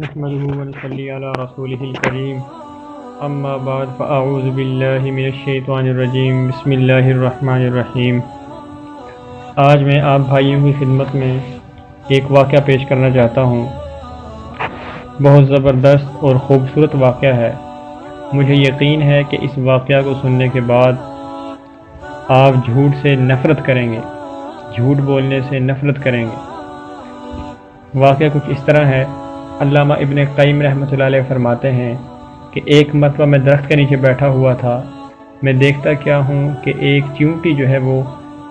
نحمده ونصلي على رسوله الكريم اما بعد فاعوذ باللہ من الشیطان الرجیم بسم اللہ الرحمن الرحیم۔ آج میں آپ بھائیوں کی خدمت میں ایک واقعہ پیش کرنا چاہتا ہوں۔ بہت زبردست اور خوبصورت واقعہ ہے۔ مجھے یقین ہے کہ اس واقعہ کو سننے کے بعد آپ جھوٹ سے نفرت کریں گے، جھوٹ بولنے سے نفرت کریں گے۔ واقعہ کچھ اس طرح ہے۔ علامہ ابن قیم رحمۃ اللہ علیہ فرماتے ہیں کہ ایک مرتبہ میں درخت کے نیچے بیٹھا ہوا تھا۔ میں دیکھتا کیا ہوں کہ ایک چیونٹی جو ہے وہ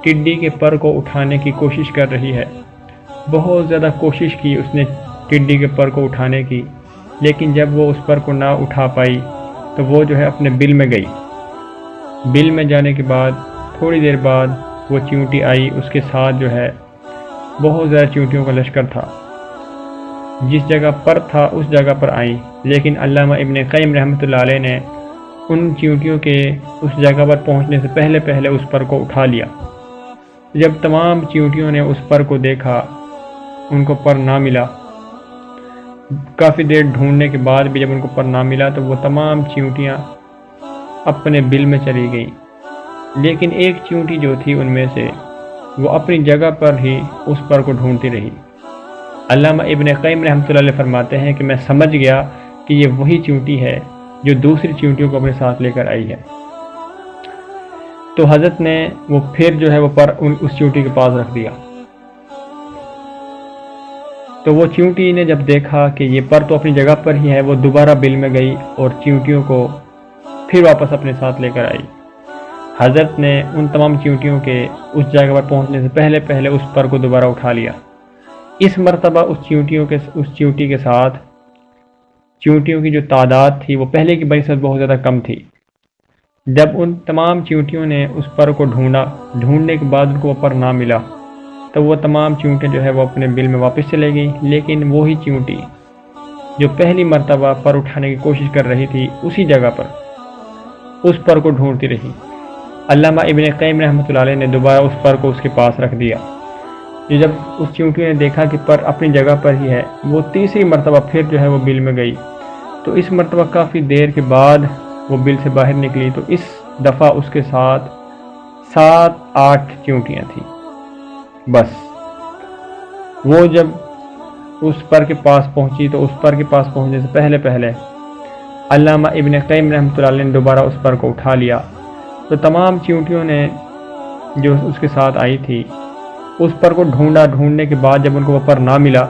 ٹڈی کے پر کو اٹھانے کی کوشش کر رہی ہے۔ بہت زیادہ کوشش کی اس نے ٹڈی کے پر کو اٹھانے کی، لیکن جب وہ اس پر کو نہ اٹھا پائی تو وہ جو ہے اپنے بل میں گئی۔ بل میں جانے کے بعد تھوڑی دیر بعد وہ چیونٹی آئی، اس کے ساتھ جو ہے بہت زیادہ چیونٹیوں کا لشکر تھا۔ جس جگہ پر تھا اس جگہ پر آئیں، لیکن علامہ ابن قیم رحمۃ اللہ علیہ نے ان چیونٹیوں کے اس جگہ پر پہنچنے سے پہلے اس پر کو اٹھا لیا۔ جب تمام چیونٹیوں نے اس پر کو دیکھا، ان کو پر نہ ملا۔ کافی دیر ڈھونڈنے کے بعد بھی جب ان کو پر نہ ملا تو وہ تمام چیونٹیاں اپنے بل میں چلی گئیں، لیکن ایک چیونٹی جو تھی ان میں سے وہ اپنی جگہ پر ہی اس پر کو ڈھونڈتی رہی۔ علامہ ابن قیم رحمۃ اللہ علیہ فرماتے ہیں کہ میں سمجھ گیا کہ یہ وہی چیونٹی ہے جو دوسری چیونٹیوں کو اپنے ساتھ لے کر آئی ہے۔ تو حضرت نے وہ پھر جو ہے وہ پر اس چیونٹی کے پاس رکھ دیا۔ تو وہ چیونٹی نے جب دیکھا کہ یہ پر تو اپنی جگہ پر ہی ہے، وہ دوبارہ بل میں گئی اور چیونٹیوں کو پھر واپس اپنے ساتھ لے کر آئی۔ حضرت نے ان تمام چیونٹیوں کے اس جگہ پر پہنچنے سے پہلے اس پر کو دوبارہ اٹھا لیا۔ اس مرتبہ اس چیونٹی کے ساتھ چیونٹیوں کی جو تعداد تھی وہ پہلے کی بنسبت بہت زیادہ کم تھی۔ جب ان تمام چیونٹیوں نے اس پر کو ڈھونڈنے کے بعد ان کو وہ پر نہ ملا تو وہ تمام چیونٹیاں جو ہے وہ اپنے بل میں واپس چلے گئیں، لیکن وہی چیونٹی جو پہلی مرتبہ پر اٹھانے کی کوشش کر رہی تھی اسی جگہ پر اس پر کو ڈھونڈتی رہی۔ علامہ ابن قیم رحمۃ اللہ علیہ نے دوبارہ اس پر کو اس کے پاس رکھ دیا۔ جب اس چیونٹی نے دیکھا کہ پر اپنی جگہ پر ہی ہے، وہ تیسری مرتبہ پھر جو ہے وہ بل میں گئی۔ تو اس مرتبہ کافی دیر کے بعد وہ بل سے باہر نکلی، تو اس دفعہ اس کے ساتھ 7-8 چیونٹیاں تھیں بس۔ وہ جب اس پر کے پاس پہنچی تو اس پر کے پاس پہنچنے سے پہلے علامہ ابن قیم رحمۃ اللہ علیہ نے دوبارہ اس پر کو اٹھا لیا۔ تو تمام چیونٹیوں نے جو اس کے ساتھ آئی تھی اس پر کو ڈھونڈنے کے بعد جب ان کو وہ پر نہ ملا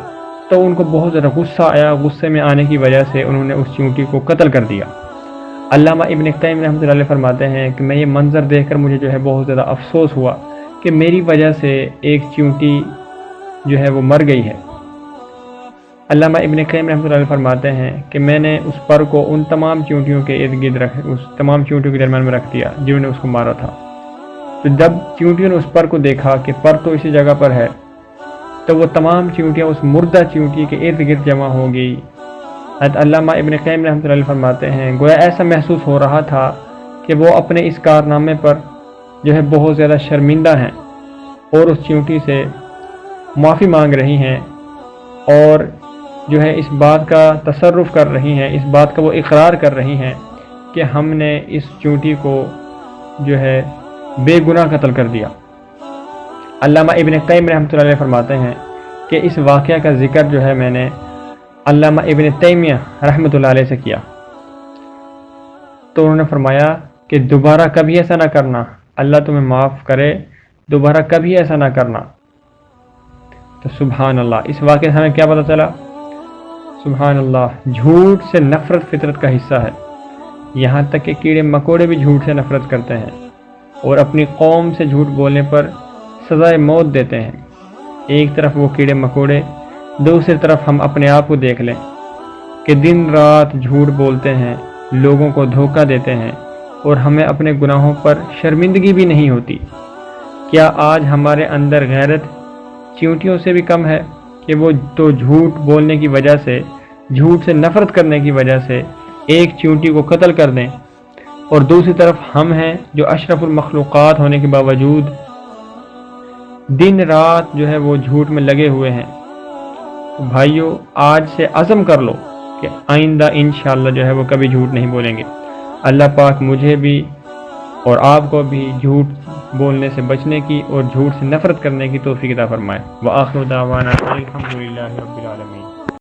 تو ان کو بہت زیادہ غصہ آیا۔ غصے میں آنے کی وجہ سے انہوں نے اس چیونٹی کو قتل کر دیا۔ علامہ ابن قیم رحمۃ اللہ علیہ فرماتے ہیں کہ میں یہ منظر دیکھ کر مجھے جو ہے بہت زیادہ افسوس ہوا کہ میری وجہ سے ایک چیونٹی جو ہے وہ مر گئی ہے۔ علامہ ابن قیم رحمۃ اللہ علیہ فرماتے ہیں کہ میں نے اس پر کو ان تمام چیونٹیوں کے ارد گرد اس تمام چیونٹیوں کے درمیان میں رکھ دیا جنہوں نے اس کو مارا تھا۔ تو جب چیونٹیوں نے اس پر کو دیکھا کہ پر تو اسی جگہ پر ہے تو وہ تمام چیونٹیاں اس مردہ چیونٹی کے ارد گرد جمع ہو گئی۔ حضرت علامہ ابن قیم رحمۃ اللہ علیہ فرماتے ہیں گویا ایسا محسوس ہو رہا تھا کہ وہ اپنے اس کارنامے پر جو ہے بہت زیادہ شرمندہ ہیں اور اس چیونٹی سے معافی مانگ رہی ہیں اور جو ہے اس بات کا تصرف کر رہی ہیں، اس بات کا وہ اقرار کر رہی ہیں کہ ہم نے اس چیونٹی کو جو ہے بے گناہ قتل کر دیا۔ علامہ ابن قیم رحمۃ اللہ علیہ فرماتے ہیں کہ اس واقعہ کا ذکر جو ہے میں نے علامہ ابن تیمیہ رحمۃ اللہ علیہ سے کیا، تو انہوں نے فرمایا کہ دوبارہ کبھی ایسا نہ کرنا، اللہ تمہیں معاف کرے، دوبارہ کبھی ایسا نہ کرنا۔ تو سبحان اللہ، اس واقعے سے ہمیں کیا پتہ چلا؟ سبحان اللہ، جھوٹ سے نفرت فطرت کا حصہ ہے۔ یہاں تک کہ کیڑے مکوڑے بھی جھوٹ سے نفرت کرتے ہیں اور اپنی قوم سے جھوٹ بولنے پر سزائے موت دیتے ہیں۔ ایک طرف وہ کیڑے مکوڑے، دوسری طرف ہم اپنے آپ کو دیکھ لیں کہ دن رات جھوٹ بولتے ہیں، لوگوں کو دھوکہ دیتے ہیں اور ہمیں اپنے گناہوں پر شرمندگی بھی نہیں ہوتی۔ کیا آج ہمارے اندر غیرت چیونٹیوں سے بھی کم ہے کہ وہ تو جھوٹ بولنے کی وجہ سے، جھوٹ سے نفرت کرنے کی وجہ سے ایک چیونٹی کو قتل کر دیں، اور دوسری طرف ہم ہیں جو اشرف المخلوقات ہونے کے باوجود دن رات جو ہے وہ جھوٹ میں لگے ہوئے ہیں۔ بھائیو، آج سے عزم کر لو کہ آئندہ انشاءاللہ جو ہے وہ کبھی جھوٹ نہیں بولیں گے۔ اللہ پاک مجھے بھی اور آپ کو بھی جھوٹ بولنے سے بچنے کی اور جھوٹ سے نفرت کرنے کی توفیق عطا فرمائے۔ وآخر دعوانا الحمدللہ رب العالمین۔